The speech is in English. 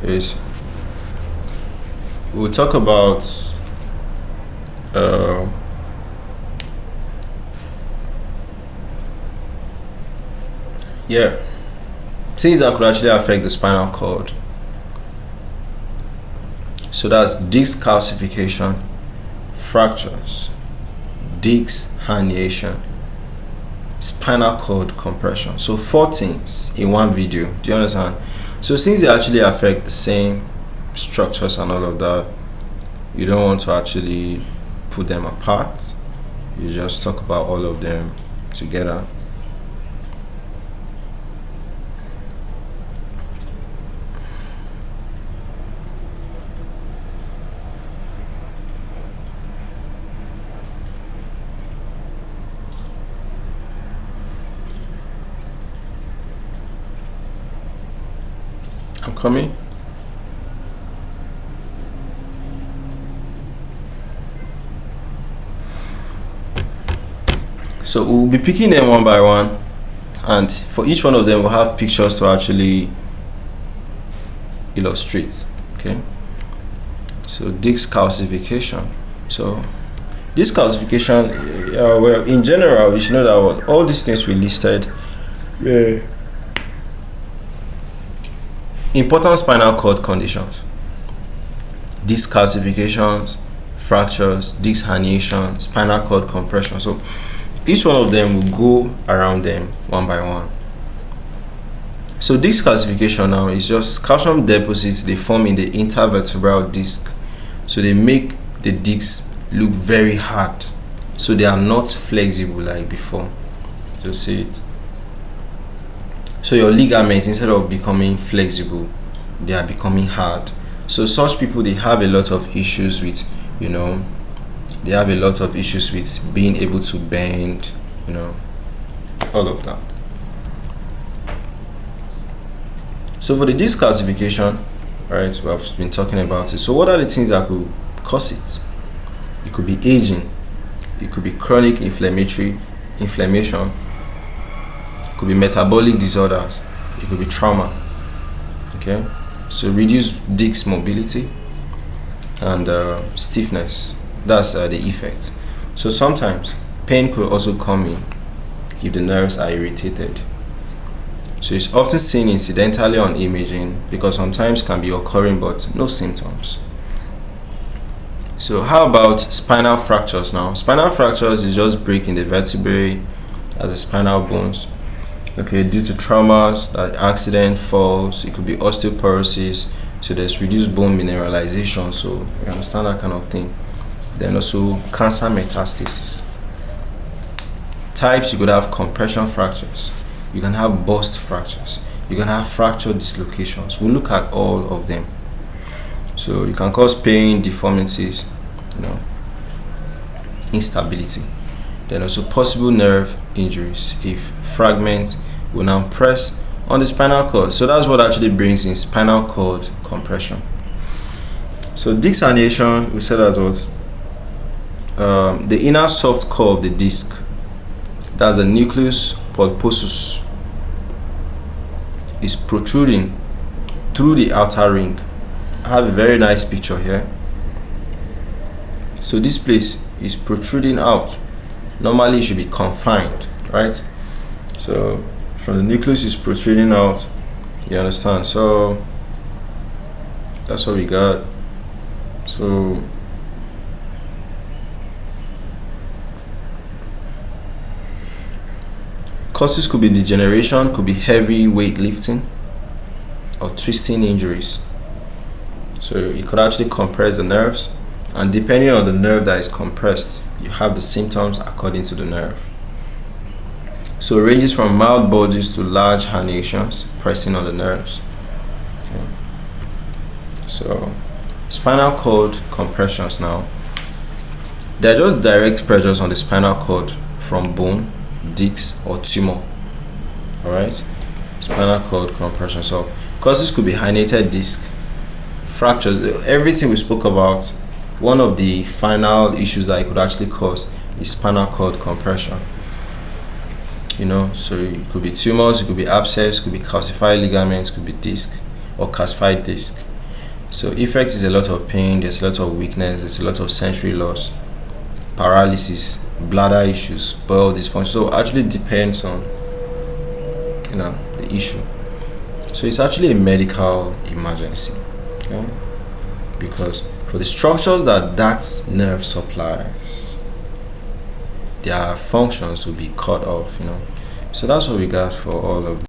is we'll talk about things that could actually affect the spinal cord. So that's disc calcification, fractures, disc herniation, spinal cord compression. So 4 things in one video. Do you understand? So since they actually affect the same structures and all of that, you don't want to actually put them apart. You just talk about all of them together. I'm coming. So we'll be picking them one by one, and for each one of them we'll have pictures to actually illustrate. Okay, so disc calcification. So disc calcification, well, in general you should know that what all these things we listed important spinal cord conditions: disc calcifications, fractures, disc herniation, spinal cord compression. So each one of them will go around them one by one. So disc calcification now is just calcium deposits they form in the intervertebral disc. So they make the discs look very hard, so they are not flexible like before. So see it. So your ligaments, instead of becoming flexible, they are becoming hard. So such people, they have a lot of issues with, they have a lot of issues with being able to bend, all of that. So for the disc calcification, right, we have been talking about it. So what are the things that could cause it? It could be aging, it could be chronic inflammation, it could be metabolic disorders, it could be trauma. Okay, so reduced disc mobility and stiffness. That's the effect. So sometimes pain could also come in if the nerves are irritated. So it's often seen incidentally on imaging, because sometimes can be occurring but no symptoms. So how about spinal fractures now? Spinal fractures is just breaking the vertebrae as the spinal bones. Okay, due to traumas, like accident, falls, it could be osteoporosis. So there's reduced bone mineralization. So you understand that kind of thing. Then also cancer metastasis. Types: you could have compression fractures, you can have burst fractures, you can have fracture dislocations. We'll look at all of them. So you can cause pain, deformities, instability. Then also possible nerve injuries if fragments will now press on the spinal cord. So that's what actually brings in spinal cord compression. So disc herniation, we said that was the inner soft core of the disc. That's the nucleus pulposus is protruding through the outer ring. I have a very nice picture here. So this place is protruding out. Normally it should be confined, right? So from the nucleus is protruding out, you understand? So that's what we got. So causes could be degeneration, could be heavy weight lifting or twisting injuries. So it could actually compress the nerves, and depending on the nerve that is compressed, you have the symptoms according to the nerve. So it ranges from mild bulges to large herniations pressing on the nerves. Okay. So spinal cord compressions now, they're just direct pressures on the spinal cord from bone, disc or tumor. Alright, spinal cord compression. So causes could be herniated disc, fractures, everything we spoke about. One of the final issues that it could actually cause is spinal cord compression. So it could be tumors, it could be abscess, it could be calcified ligaments, it could be disc or calcified disc. So effect is a lot of pain, there's a lot of weakness, there's a lot of sensory loss, paralysis, bladder issues, bowel dysfunction. So it actually depends on the issue. So it's actually a medical emergency, okay? Because for the structures that nerve supplies, their functions will be cut off, So that's what we got for all of